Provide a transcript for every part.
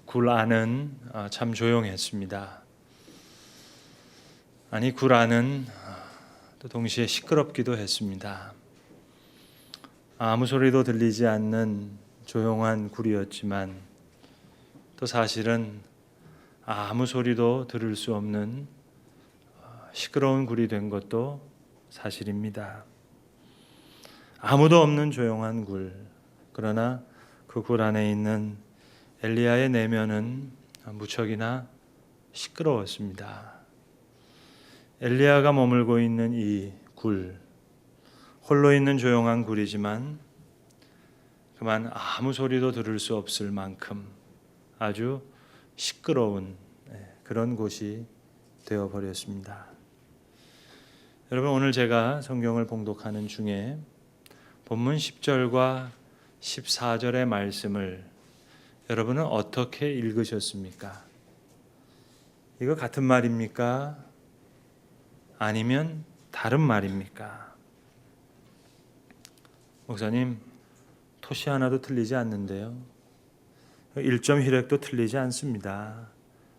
굴 안은 참 조용했습니다. 아니, 굴 안은 또 동시에 시끄럽기도 했습니다. 아무 소리도 들리지 않는 조용한 굴이었지만 또 사실은 아무 소리도 들을 수 없는 시끄러운 굴이 된 것도 사실입니다. 아무도 없는 조용한 굴, 그러나 그 굴 안에 있는 엘리야의 내면은 무척이나 시끄러웠습니다. 엘리야가 머물고 있는 이 굴, 홀로 있는 조용한 굴이지만 그만 아무 소리도 들을 수 없을 만큼 아주 시끄러운 그런 곳이 되어버렸습니다. 여러분, 오늘 제가 성경을 봉독하는 중에 본문 10절과 14절의 말씀을 여러분은 어떻게 읽으셨습니까? 이거 같은 말입니까? 아니면 다른 말입니까? 목사님, 토시 하나도 틀리지 않는데요. 1점 휘렉도 틀리지 않습니다.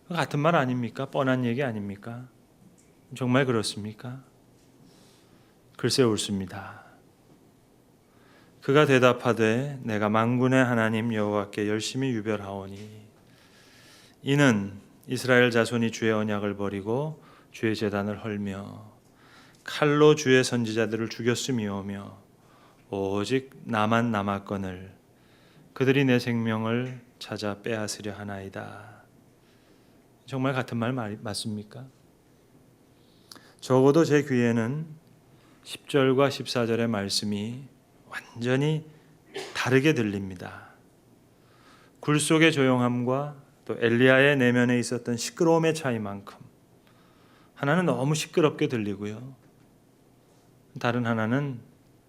같은 말 아닙니까? 뻔한 얘기 아닙니까? 정말 그렇습니까? 글쎄 옳습니다. 그가 대답하되 내가 만군의 하나님 여호와께 열심히 유별하오니 이는 이스라엘 자손이 주의 언약을 버리고 주의 제단을 헐며 칼로 주의 선지자들을 죽였음이오며 오직 나만 남았거늘 그들이 내 생명을 찾아 빼앗으려 하나이다. 정말 같은 말 맞습니까? 적어도 제 귀에는 10절과 14절의 말씀이 완전히 다르게 들립니다. 굴 속의 조용함과 또 엘리야의 내면에 있었던 시끄러움의 차이만큼 하나는 너무 시끄럽게 들리고요, 다른 하나는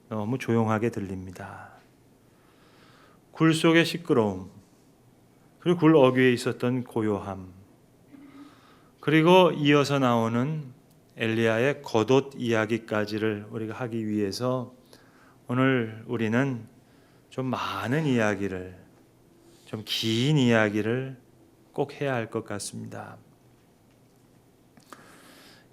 너무 조용하게 들립니다. 굴 속의 시끄러움, 그리고 굴 어귀에 있었던 고요함, 그리고 이어서 나오는 엘리야의 겉옷 이야기까지를 우리가 하기 위해서 오늘 우리는 좀 많은 이야기를, 좀 긴 이야기를 꼭 해야 할 것 같습니다.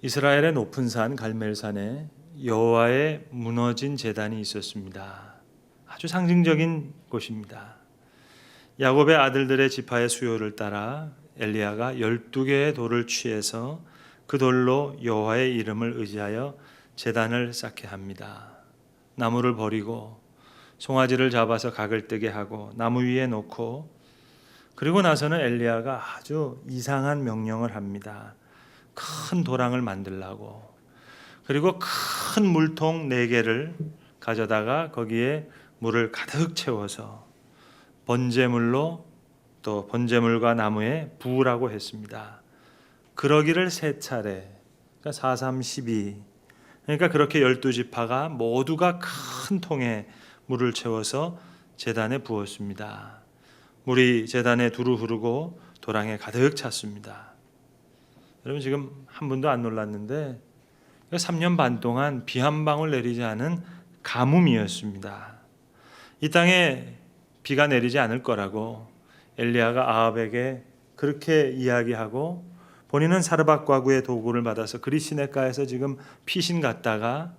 이스라엘의 높은 산 갈멜산에 여호와의 무너진 제단이 있었습니다. 아주 상징적인 곳입니다. 야곱의 아들들의 지파의 수요를 따라 엘리야가 12개의 돌을 취해서 그 돌로 여호와의 이름을 의지하여 제단을 쌓게 합니다. 나무를 버리고 송아지를 잡아서 각을 뜨게 하고 나무 위에 놓고, 그리고 나서는 엘리야가 아주 이상한 명령을 합니다. 큰 도랑을 만들라고. 그리고 큰 물통 4개를 가져다가 거기에 물을 가득 채워서 번제물로 또 번제물과 나무에 부으라고 했습니다. 그러기를 3차례, 그러니까 4, 3, 12, 그러니까 그렇게 12지파가 모두가 큰 통에 물을 채워서 제단에 부었습니다. 물이 제단에 두루 흐르고 도랑에 가득 찼습니다. 여러분, 지금 한 분도 안 놀랐는데 3년 반 동안 비 한 방울 내리지 않은 가뭄이었습니다. 이 땅에 비가 내리지 않을 거라고 엘리야가 아합에게 그렇게 이야기하고, 본인은 사르밧과구의 도구를 받아서 그리 시냇가에서 지금 피신 갔다가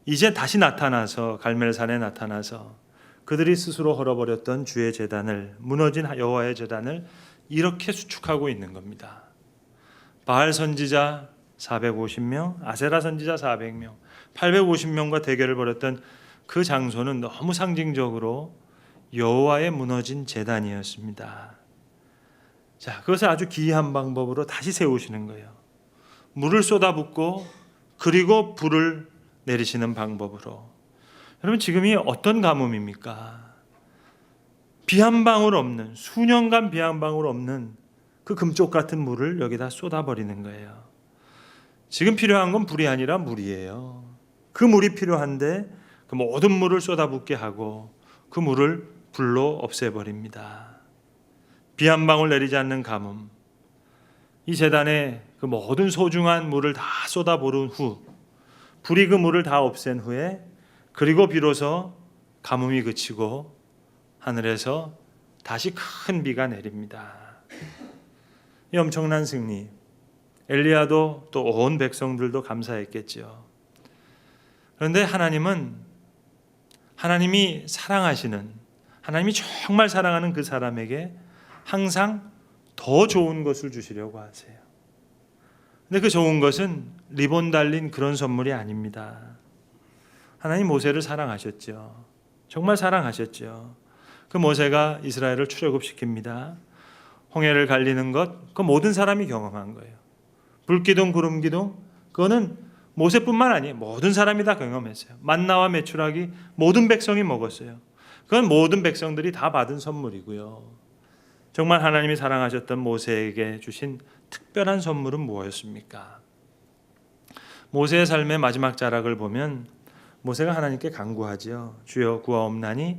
이제 다시 나타나서 갈멜산에 나타나서 그들이 스스로 헐어버렸던 주의 제단을, 무너진 여호와의 제단을 이렇게 수축하고 있는 겁니다. 바알 선지자 450명, 아세라 선지자 400명, 850명과 대결을 벌였던 그 장소는 너무 상징적으로 여호와의 무너진 제단이었습니다. 자, 그것을 아주 기이한 방법으로 다시 세우시는 거예요. 물을 쏟아붓고 그리고 불을 내리시는 방법으로. 여러분, 지금이 어떤 가뭄입니까? 비 한 방울 없는, 수년간 비 한 방울 없는 그 금쪽 같은 물을 여기다 쏟아버리는 거예요. 지금 필요한 건 불이 아니라 물이에요. 그 물이 필요한데 그 모든 물을 쏟아붓게 하고 그 물을 불로 없애버립니다. 비 한 방울 내리지 않는 가뭄, 이 제단에 그 모든 소중한 물을 다 쏟아부은 후, 불이 그 물을 다 없앤 후에, 그리고 비로소 가뭄이 그치고 하늘에서 다시 큰 비가 내립니다. 이 엄청난 승리, 엘리야도 또 온 백성들도 감사했겠죠. 그런데 하나님이 사랑하시는, 하나님이 정말 사랑하는 그 사람에게 항상 더 좋은 것을 주시려고 하세요. 근데 그 좋은 것은 리본 달린 그런 선물이 아닙니다. 하나님 모세를 사랑하셨죠. 정말 사랑하셨죠. 그 모세가 이스라엘을 출애굽시킵니다. 홍해를 갈리는 것, 그 모든 사람이 경험한 거예요. 불기둥, 구름기둥, 그거는 모세뿐만 아니에요. 모든 사람이 다 경험했어요. 만나와 메추라기 모든 백성이 먹었어요. 그건 모든 백성들이 다 받은 선물이고요. 정말 하나님이 사랑하셨던 모세에게 주신 특별한 선물은 무엇이었습니까? 모세의 삶의 마지막 자락을 보면 모세가 하나님께 간구하지요. 주여 구하옵나니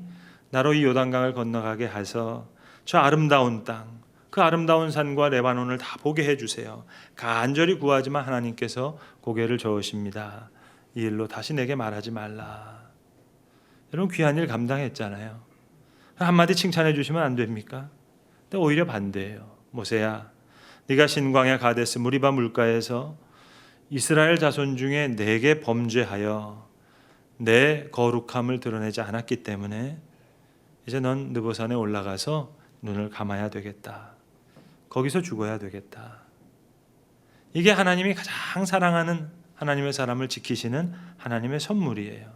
나로 이 요단강을 건너가게 하서 저 아름다운 땅, 그 아름다운 산과 레바논을 다 보게 해주세요. 간절히 구하지만 하나님께서 고개를 저으십니다. 이 일로 다시 내게 말하지 말라. 여러분 귀한 일 감당했잖아요. 한마디 칭찬해 주시면 안 됩니까? 근데 오히려 반대예요. 모세야, 네가 신광야 가데스 무리바 물가에서 이스라엘 자손 중에 내게 범죄하여 내 거룩함을 드러내지 않았기 때문에 이제 넌 느보산에 올라가서 눈을 감아야 되겠다. 거기서 죽어야 되겠다. 이게 하나님이 가장 사랑하는 하나님의 사람을 지키시는 하나님의 선물이에요.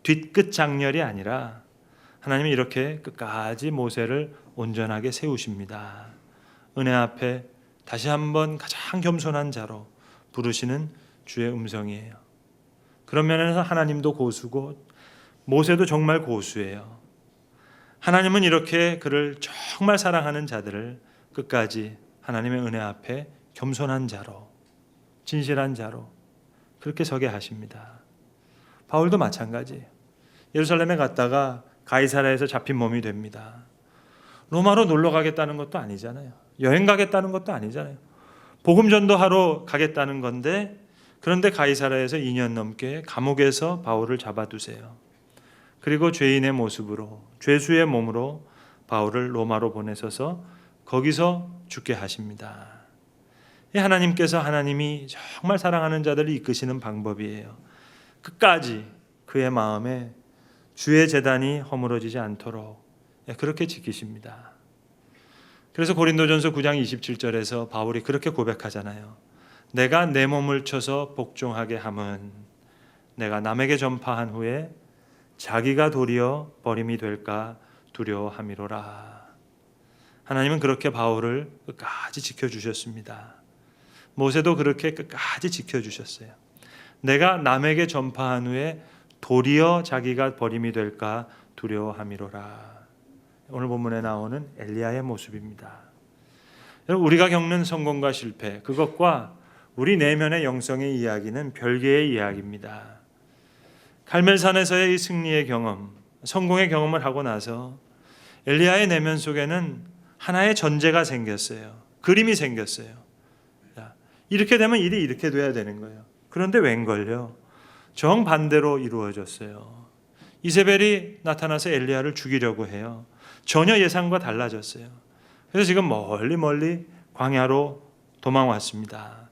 뒤끝 장렬이 아니라 하나님이 이렇게 끝까지 모세를 온전하게 세우십니다. 은혜 앞에 다시 한번 가장 겸손한 자로 부르시는 주의 음성이에요. 그런 면에서 하나님도 고수고 모세도 정말 고수예요. 하나님은 이렇게 그를 정말 사랑하는 자들을 끝까지 하나님의 은혜 앞에 겸손한 자로, 진실한 자로 그렇게 서게 하십니다. 바울도 마찬가지예요. 예루살렘에 갔다가 가이사랴에서 잡힌 몸이 됩니다. 로마로 놀러 가겠다는 것도 아니잖아요. 여행 가겠다는 것도 아니잖아요. 복음 전도하러 가겠다는 건데, 그런데 가이사랴에서 2년 넘게 감옥에서 바울을 잡아두세요. 그리고 죄인의 모습으로, 죄수의 몸으로 바울을 로마로 보내셔서 거기서 죽게 하십니다. 하나님께서 하나님이 정말 사랑하는 자들을 이끄시는 방법이에요. 끝까지 그의 마음에 주의 제단이 허물어지지 않도록 그렇게 지키십니다. 그래서 고린도전서 9장 27절에서 바울이 그렇게 고백하잖아요. 내가 내 몸을 쳐서 복종하게 함은 내가 남에게 전파한 후에 자기가 도리어 버림이 될까 두려워함이로라. 하나님은 그렇게 바울을 끝까지 지켜주셨습니다. 모세도 그렇게 끝까지 지켜주셨어요. 내가 남에게 전파한 후에 도리어 자기가 버림이 될까 두려워함이로라. 오늘 본문에 나오는 엘리야의 모습입니다. 우리가 겪는 성공과 실패, 그것과 우리 내면의 영성의 이야기는 별개의 이야기입니다. 갈멜산에서의 이 승리의 경험, 성공의 경험을 하고 나서 엘리야의 내면 속에는 하나의 전제가 생겼어요. 그림이 생겼어요. 이렇게 되면 일이 이렇게 돼야 되는 거예요. 그런데 웬걸요? 정반대로 이루어졌어요. 이세벨이 나타나서 엘리야를 죽이려고 해요. 전혀 예상과 달라졌어요. 그래서 지금 멀리 광야로 도망왔습니다.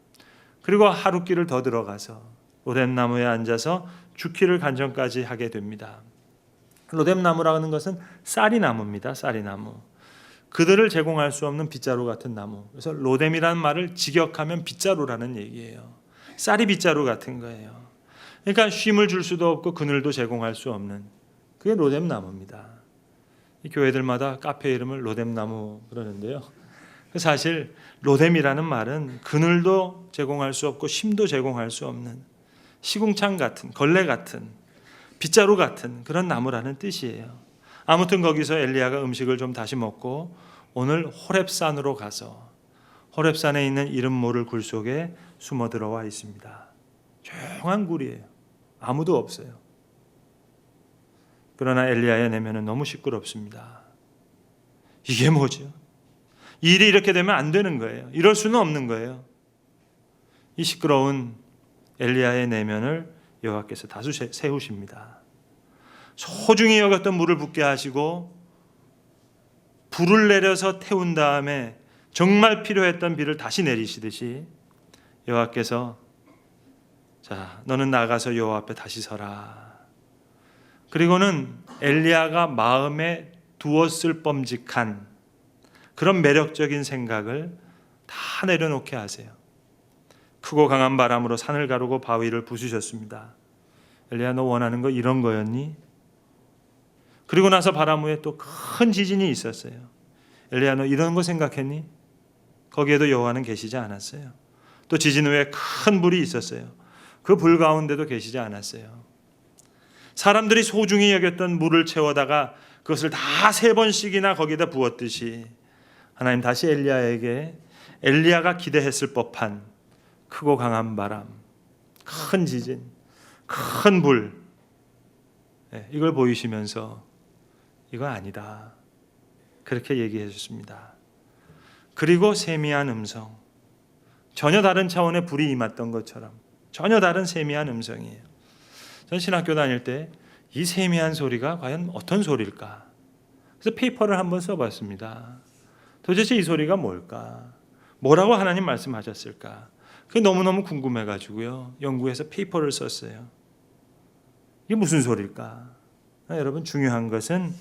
그리고 하룻길을 더 들어가서 로뎀나무에 앉아서 죽기를 간정까지 하게 됩니다. 로뎀나무라는 것은 쌀이나무입니다. 쌀이나무. 그들을 제공할 수 없는 빗자루 같은 나무. 그래서 로뎀이라는 말을 직역하면 빗자루라는 얘기예요. 쌀이 빗자루 같은 거예요. 그러니까 쉼을 줄 수도 없고 그늘도 제공할 수 없는, 그게 로뎀나무입니다. 이 교회들마다 카페 이름을 로뎀나무 그러는데요. 사실 로뎀이라는 말은 그늘도 제공할 수 없고 쉼도 제공할 수 없는 시궁창 같은, 걸레 같은, 빗자루 같은 그런 나무라는 뜻이에요. 아무튼 거기서 엘리야가 음식을 좀 다시 먹고 오늘 호렙산으로 가서 호렙산에 있는 이름 모를 굴 속에 숨어 들어와 있습니다. 조용한 굴이에요. 아무도 없어요. 그러나 엘리야의 내면은 너무 시끄럽습니다. 이게 뭐죠? 일이 이렇게 되면 안 되는 거예요. 이럴 수는 없는 거예요. 이 시끄러운 엘리야의 내면을 여호와께서 다시 세우십니다. 소중히 여겼던 물을 붓게 하시고 불을 내려서 태운 다음에 정말 필요했던 비를 다시 내리시듯이 여호와께서 자, 너는 나가서 여호와 앞에 다시 서라. 그리고는 엘리야가 마음에 두었을 범직한 그런 매력적인 생각을 다 내려놓게 하세요. 크고 강한 바람으로 산을 가르고 바위를 부수셨습니다. 엘리야, 너 원하는 거 이런 거였니? 그리고 나서 바람 후에 또 큰 지진이 있었어요. 엘리야, 너 이런 거 생각했니? 거기에도 여호와는 계시지 않았어요. 또 지진 후에 큰 불이 있었어요. 그 불 가운데도 계시지 않았어요. 사람들이 소중히 여겼던 물을 채워다가 그것을 다 3번씩이나 거기다 부었듯이 하나님 다시 엘리야에게 엘리야가 기대했을 법한 크고 강한 바람, 큰 지진, 큰 불, 이걸 보이시면서 이거 아니다, 그렇게 얘기해 주십니다. 그리고 세미한 음성, 전혀 다른 차원의 불이 임했던 것처럼 전혀 다른 세미한 음성이에요. 전 신학교 다닐 때 이 세미한 소리가 과연 어떤 소리일까? 그래서 페이퍼를 한번 써봤습니다. 도대체 이 소리가 뭘까? 뭐라고 하나님 말씀하셨을까? 그게 너무너무 궁금해가지고요. 연구해서 페이퍼를 썼어요. 이게 무슨 소리일까? 여러분, 중요한 것은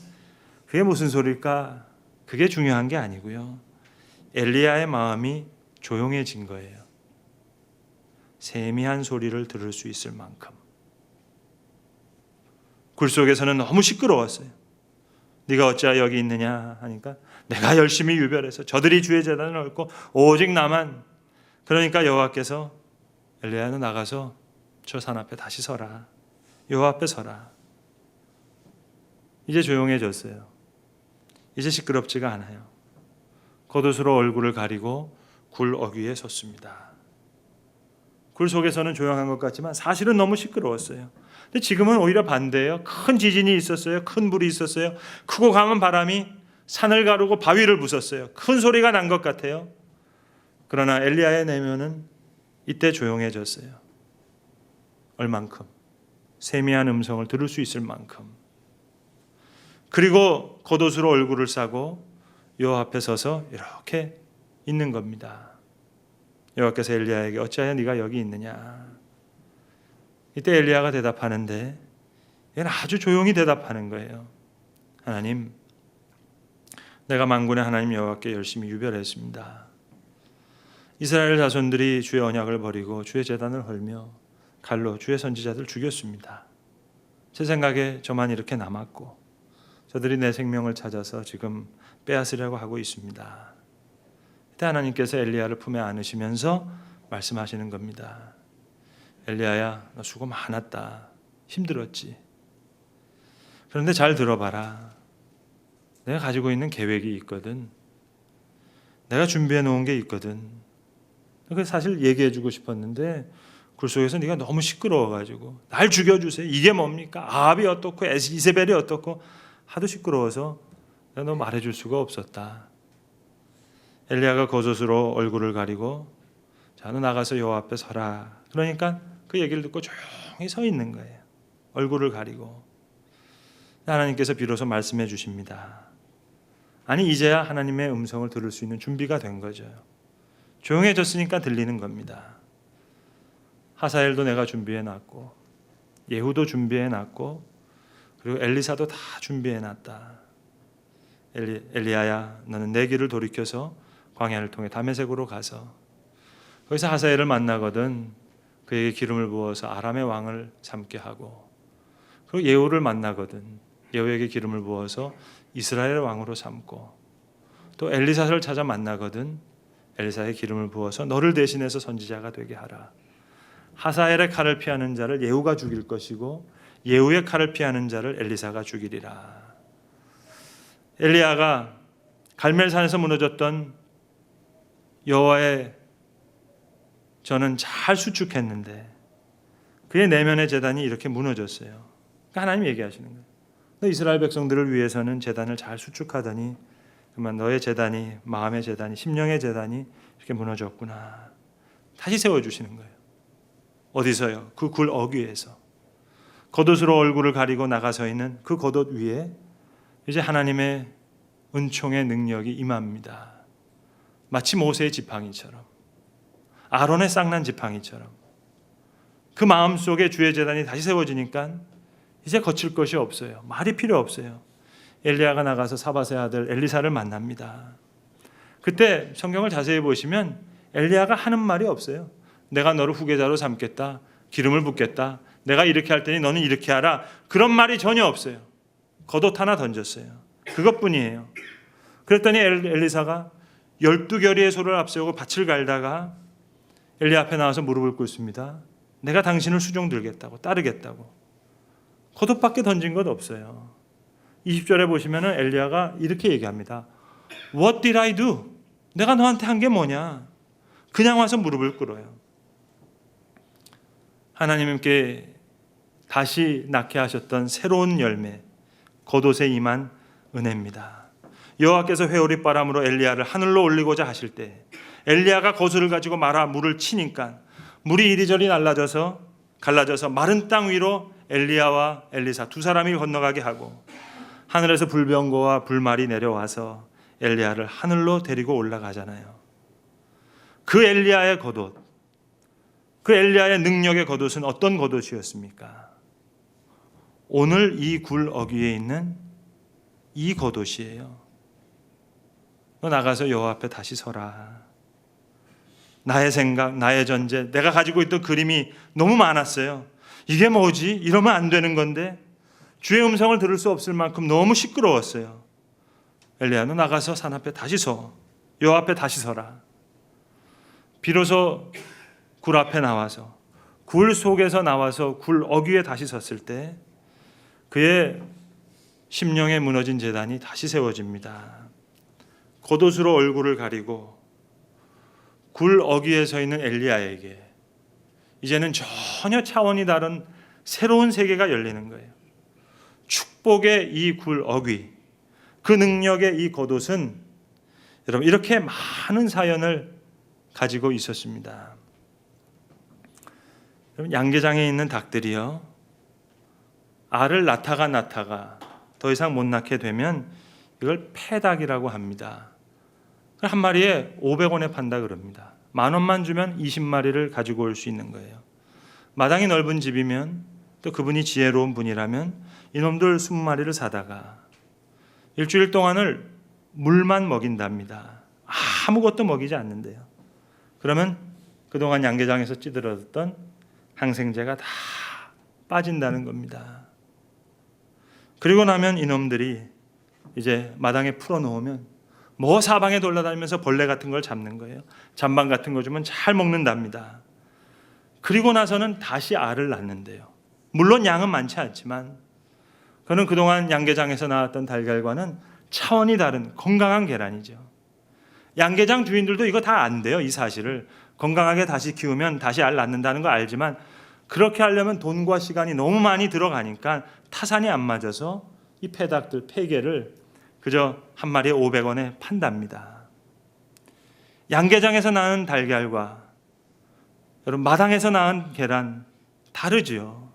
그게 무슨 소리일까? 그게 중요한 게 아니고요. 엘리야의 마음이 조용해진 거예요. 세미한 소리를 들을 수 있을 만큼. 굴 속에서는 너무 시끄러웠어요. 네가 어찌하여 여기 있느냐 하니까 내가 열심히 유별해서 저들이 주의 제단을 얹고 오직 나만. 그러니까 여호와께서 엘리야는 나가서 저 산 앞에 다시 서라. 여호와 앞에 서라. 이제 조용해졌어요. 이제 시끄럽지가 않아요. 겉옷으로 얼굴을 가리고 굴 어귀에 섰습니다. 굴 속에서는 조용한 것 같지만 사실은 너무 시끄러웠어요. 근데 지금은 오히려 반대예요. 큰 지진이 있었어요. 큰 불이 있었어요. 크고 강한 바람이 산을 가르고 바위를 부쉈어요. 큰 소리가 난 것 같아요. 그러나 엘리야의 내면은 이때 조용해졌어요. 얼만큼? 세미한 음성을 들을 수 있을 만큼. 그리고 겉옷으로 얼굴을 싸고 여호와 앞에 서서 이렇게 있는 겁니다. 여호와께서 엘리야에게 어찌하여 네가 여기 있느냐? 이때 엘리야가 대답하는데 얘는 아주 조용히 대답하는 거예요. 하나님, 내가 만군의 하나님 여호와께 열심히 유별했습니다. 이스라엘 자손들이 주의 언약을 버리고 주의 제단을 헐며 칼로 주의 선지자들 죽였습니다. 제 생각에 저만 이렇게 남았고 저들이 내 생명을 찾아서 지금 빼앗으려고 하고 있습니다. 그때 하나님께서 엘리야를 품에 안으시면서 말씀하시는 겁니다. 엘리야야, 너 수고 많았다. 힘들었지. 그런데 잘 들어봐라. 내가 가지고 있는 계획이 있거든. 내가 준비해 놓은 게 있거든. 그 사실 얘기해 주고 싶었는데 굴 속에서 네가 너무 시끄러워가지고 날 죽여주세요. 이게 뭡니까? 아합이 어떻고 이세벨이 어떻고 하도 시끄러워서 내가 너 말해줄 수가 없었다. 엘리야가 겉옷으로 얼굴을 가리고 자, 너 나가서 여호와 앞에 서라. 그러니까 그 얘기를 듣고 조용히 서 있는 거예요. 얼굴을 가리고. 하나님께서 비로소 말씀해 주십니다. 아니, 이제야 하나님의 음성을 들을 수 있는 준비가 된 거죠. 조용해졌으니까 들리는 겁니다. 하사엘도 내가 준비해 놨고 예후도 준비해 놨고 그리고 엘리사도 다 준비해 놨다. 엘리야야, 너는 내 길을 돌이켜서 광야를 통해 다메섹으로 가서 거기서 하사엘을 만나거든 그에게 기름을 부어서 아람의 왕을 삼게 하고 그리고 예후를 만나거든 예후에게 기름을 부어서 이스라엘의 왕으로 삼고 또 엘리사를 찾아 만나거든 엘리사의 기름을 부어서 너를 대신해서 선지자가 되게 하라. 하사엘의 칼을 피하는 자를 예후가 죽일 것이고 예후의 칼을 피하는 자를 엘리사가 죽이리라. 엘리야가 갈멜산에서 무너졌던 여호와의 저는 잘 수축했는데 그의 내면의 제단이 이렇게 무너졌어요. 그러니까 하나님 얘기하시는 거예요. 너 이스라엘 백성들을 위해서는 제단을 잘 수축하더니 그만 너의 제단이, 마음의 제단이, 심령의 제단이 이렇게 무너졌구나. 다시 세워주시는 거예요. 어디서요? 그 굴 어귀에서. 겉옷으로 얼굴을 가리고 나가서 있는 그 겉옷 위에 이제 하나님의 은총의 능력이 임합니다. 마치 모세의 지팡이처럼, 아론의 쌍난 지팡이처럼. 그 마음속에 주의 제단이 다시 세워지니까 이제 거칠 것이 없어요. 말이 필요 없어요. 엘리야가 나가서 사밧의 아들 엘리사를 만납니다. 그때 성경을 자세히 보시면 엘리야가 하는 말이 없어요. 내가 너를 후계자로 삼겠다, 기름을 붓겠다, 내가 이렇게 할 테니 너는 이렇게 하라, 그런 말이 전혀 없어요. 겉옷 하나 던졌어요. 그것뿐이에요. 그랬더니 엘리사가 12결의의 소를 앞세우고 밭을 갈다가 엘리야 앞에 나와서 무릎을 꿇습니다. 내가 당신을 수종 들겠다고, 따르겠다고. 겉옷밖에 던진 것 없어요. 20절에 보시면 엘리야가 이렇게 얘기합니다. What did I do? 내가 너한테 한 게 뭐냐? 그냥 와서 무릎을 꿇어요. 하나님께 다시 낳게 하셨던 새로운 열매, 겉옷에 임한 은혜입니다. 여호와께서 회오리 바람으로 엘리야를 하늘로 올리고자 하실 때 엘리야가 거수를 가지고 말아 물을 치니까 물이 이리저리 갈라져서 마른 땅 위로 엘리야와 엘리사 두 사람이 건너가게 하고 하늘에서 불병거와 불말이 내려와서 엘리야를 하늘로 데리고 올라가잖아요. 그 엘리야의 겉옷, 그 엘리야의 능력의 겉옷은 어떤 겉옷이었습니까? 오늘 이 굴 어귀에 있는 이 겉옷이에요. 너 나가서 여호와 앞에 다시 서라. 나의 생각, 나의 전제, 내가 가지고 있던 그림이 너무 많았어요. 이게 뭐지? 이러면 안 되는 건데 주의 음성을 들을 수 없을 만큼 너무 시끄러웠어요. 엘리야, 너 나가서 산 앞에 다시 서. 여호와 앞에 다시 서라. 비로소 굴 앞에 나와서, 굴 속에서 나와서 굴 어귀에 다시 섰을 때 그의 심령에 무너진 제단이 다시 세워집니다. 겉옷으로 얼굴을 가리고 굴 어귀에 서 있는 엘리야에게 이제는 전혀 차원이 다른 새로운 세계가 열리는 거예요. 축복의 이 굴 어귀, 그 능력의 이 겉옷은 여러분 이렇게 많은 사연을 가지고 있었습니다. 여러분, 양계장에 있는 닭들이요, 알을 낳다가 더 이상 못 낳게 되면 이걸 폐닭이라고 합니다. 한 마리에 500원에 판다 그럽니다. 10,000원만 주면 20마리를 가지고 올 수 있는 거예요. 마당이 넓은 집이면, 또 그분이 지혜로운 분이라면 이놈들 20마리를 사다가 일주일 동안을 물만 먹인답니다. 아무것도 먹이지 않는데요. 그러면 그동안 양계장에서 찌들었던 항생제가 다 빠진다는 겁니다. 그리고 나면 이놈들이 이제 마당에 풀어놓으면 사방에 돌아다니면서 벌레 같은 걸 잡는 거예요. 잔방 같은 거 주면 잘 먹는답니다. 그리고 나서는 다시 알을 낳는데요. 물론 양은 많지 않지만 그는 그동안 양계장에서 나왔던 달걀과는 차원이 다른 건강한 계란이죠. 양계장 주인들도 이거 다 안 돼요. 이 사실을. 건강하게 다시 키우면 다시 알 낳는다는 거 알지만 그렇게 하려면 돈과 시간이 너무 많이 들어가니까 타산이 안 맞아서 이 폐닭들, 폐계를 그저 한 마리에 500원에 판답니다. 양계장에서 낳은 달걀과 여러분 마당에서 낳은 계란 다르죠.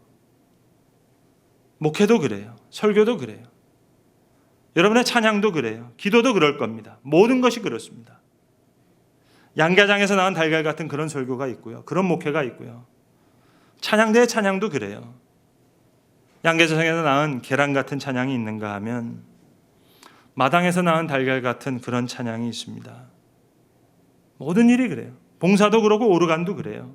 목회도 그래요. 설교도 그래요. 여러분의 찬양도 그래요. 기도도 그럴 겁니다. 모든 것이 그렇습니다. 양계장에서 낳은 달걀 같은 그런 설교가 있고요. 그런 목회가 있고요. 찬양대의 찬양도 그래요. 양계장에서 낳은 계란 같은 찬양이 있는가 하면 마당에서 낳은 달걀 같은 그런 찬양이 있습니다. 모든 일이 그래요. 봉사도 그러고 오르간도 그래요.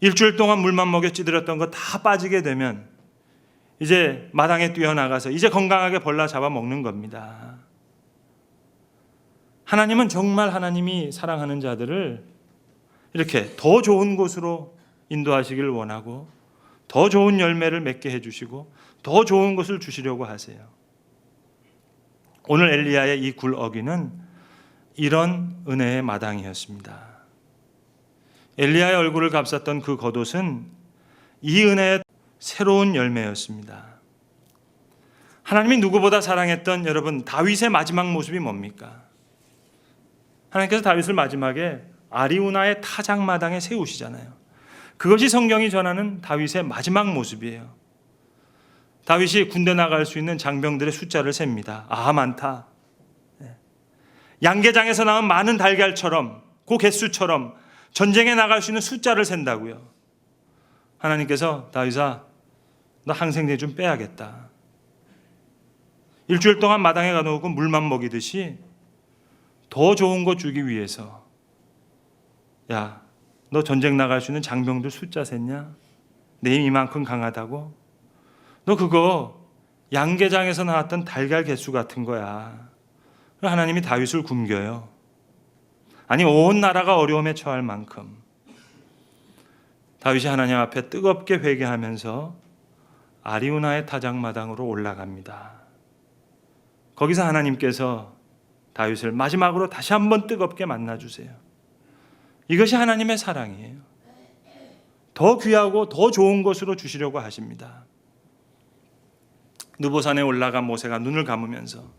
일주일 동안 물만 먹여 찌들었던 거 다 빠지게 되면 이제 마당에 뛰어나가서 이제 건강하게 벌라 잡아 먹는 겁니다. 하나님은 정말 하나님이 사랑하는 자들을 이렇게 더 좋은 곳으로 인도하시길 원하고 더 좋은 열매를 맺게 해주시고 더 좋은 것을 주시려고 하세요. 오늘 엘리야의 이 굴 어귀는 이런 은혜의 마당이었습니다. 엘리야의 얼굴을 감쌌던 그 겉옷은 이 은혜의 새로운 열매였습니다. 하나님이 누구보다 사랑했던 여러분 다윗의 마지막 모습이 뭡니까? 하나님께서 다윗을 마지막에 아리우나의 타작마당에 세우시잖아요. 그것이 성경이 전하는 다윗의 마지막 모습이에요. 다윗이 군대 나갈 수 있는 장병들의 숫자를 셉니다. 아, 많다. 양계장에서 나온 많은 달걀처럼, 그 개수처럼 전쟁에 나갈 수 있는 숫자를 센다고요. 하나님께서 다윗아, 너 항생제 좀 빼야겠다. 일주일 동안 마당에 가놓고 물만 먹이듯이 더 좋은 거 주기 위해서, 야, 너 전쟁 나갈 수 있는 장병들 숫자 셌냐? 내 힘 이만큼 강하다고? 너 그거 양계장에서 나왔던 달걀 개수 같은 거야. 하나님이 다윗을 굶겨요. 아니, 온 나라가 어려움에 처할 만큼 다윗이 하나님 앞에 뜨겁게 회개하면서 아리우나의 타작마당으로 올라갑니다. 거기서 하나님께서 다윗을 마지막으로 다시 한번 뜨겁게 만나주세요. 이것이 하나님의 사랑이에요. 더 귀하고 더 좋은 것으로 주시려고 하십니다. 느보산에 올라간 모세가 눈을 감으면서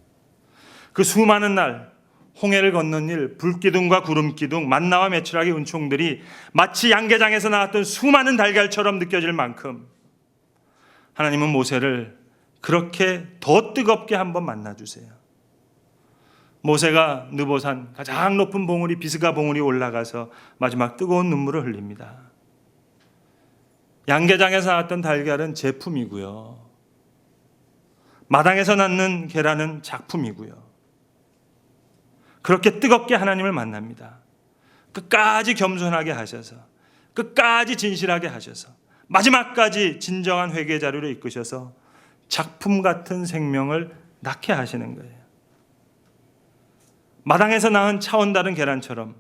그 수많은 날 홍해를 건넌 일, 불기둥과 구름기둥, 만나와 메추라기 은총들이 마치 양계장에서 나왔던 수많은 달걀처럼 느껴질 만큼 하나님은 모세를 그렇게 더 뜨겁게 한번 만나주세요. 모세가 느보산 가장 높은 봉우리 비스가 봉우리 올라가서 마지막 뜨거운 눈물을 흘립니다. 양계장에서 나왔던 달걀은 제품이고요. 마당에서 낳는 계란은 작품이고요. 그렇게 뜨겁게 하나님을 만납니다. 끝까지 겸손하게 하셔서, 끝까지 진실하게 하셔서, 마지막까지 진정한 회개 자료로 이끄셔서 작품 같은 생명을 낳게 하시는 거예요. 마당에서 낳은 차원 다른 계란처럼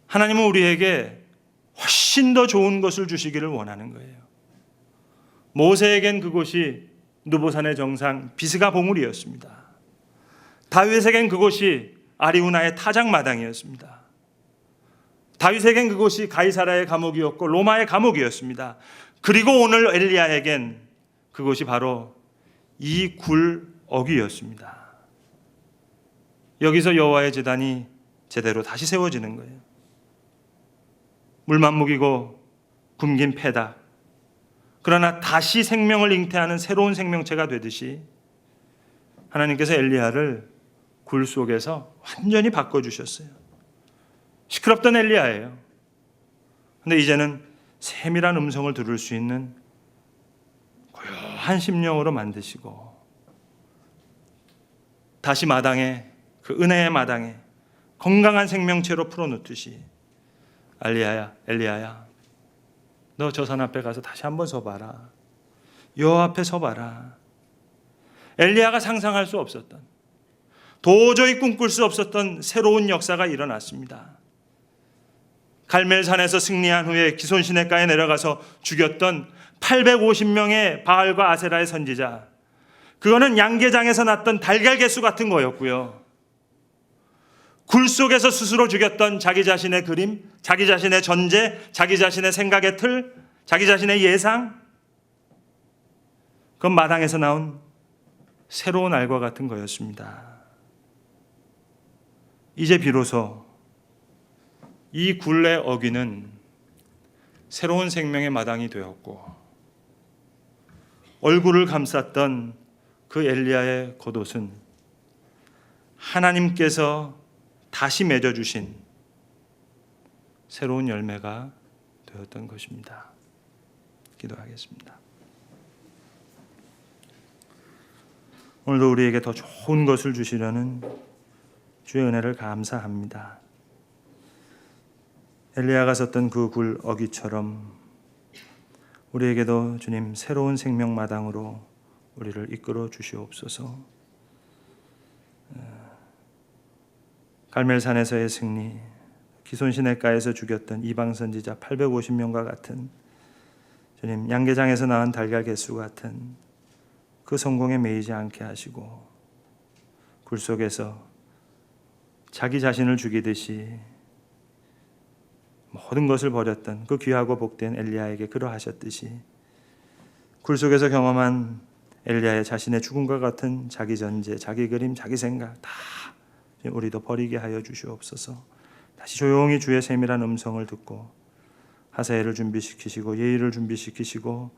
하나님은 우리에게 훨씬 더 좋은 것을 주시기를 원하는 거예요. 모세에겐 그곳이 느보산의 정상 비스가 봉우리였습니다. 다윗에겐 그곳이 아리우나의 타작마당이었습니다. 다윗에겐 그곳이 가이사라의 감옥이었고 로마의 감옥이었습니다. 그리고 오늘 엘리야에겐 그곳이 바로 이 굴억이었습니다. 여기서 여호와의 제단이 제대로 다시 세워지는 거예요. 물만 먹이고 굶긴 패다. 그러나 다시 생명을 잉태하는 새로운 생명체가 되듯이 하나님께서 엘리야를 굴 속에서 완전히 바꿔주셨어요. 시끄럽던 엘리야예요. 그런데 이제는 세밀한 음성을 들을 수 있는 고요한 심령으로 만드시고 다시 마당에, 그 은혜의 마당에 건강한 생명체로 풀어놓듯이 엘리야야, 너 저 산 앞에 가서 다시 한번 서봐라. 여호와 앞에 서봐라. 엘리야가 상상할 수 없었던, 도저히 꿈꿀 수 없었던 새로운 역사가 일어났습니다. 갈멜산에서 승리한 후에 기손 시내가에 내려가서 죽였던 850명의 바알과 아세라의 선지자, 그거는 양계장에서 났던 달걀 개수 같은 거였고요. 굴 속에서 스스로 죽였던 자기 자신의 그림, 자기 자신의 전제, 자기 자신의 생각의 틀, 자기 자신의 예상, 그건 마당에서 나온 새로운 알과 같은 거였습니다. 이제 비로소 이 굴의 어귀는 새로운 생명의 마당이 되었고, 얼굴을 감쌌던 그 엘리야의 겉옷은 하나님께서 다시 맺어주신 새로운 열매가 되었던 것입니다. 기도하겠습니다. 오늘도 우리에게 더 좋은 것을 주시려는 주의 은혜를 감사합니다. 엘리야가 섰던 그 굴 어귀처럼 우리에게도 주님 새로운 생명 마당으로 우리를 이끌어 주시옵소서. 갈멜산에서의 승리, 기손 시내가에서 죽였던 이방 선지자 850명과 같은 주님 양계장에서 낳은 달걀 개수 같은 그 성공에 매이지 않게 하시고 굴 속에서 자기 자신을 죽이듯이 모든 것을 버렸던 그 귀하고 복된 엘리야에게 그러하셨듯이 굴 속에서 경험한 엘리야의 자신의 죽음과 같은 자기 전제, 자기 그림, 자기 생각 다 우리도 버리게 하여 주시옵소서. 다시 조용히 주의 세밀한 음성을 듣고 하사엘을 준비시키시고 예의를 준비시키시고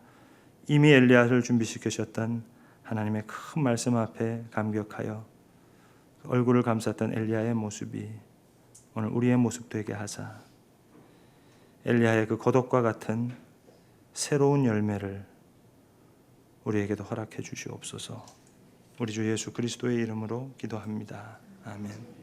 이미 엘리야를 준비시키셨던 하나님의 큰 말씀 앞에 감격하여 얼굴을 감쌌던 엘리야의 모습이 오늘 우리의 모습 되게 하사 엘리야의 그 고독과 같은 새로운 열매를 우리에게도 허락해 주시옵소서. 우리 주 예수 그리스도의 이름으로 기도합니다. 아멘.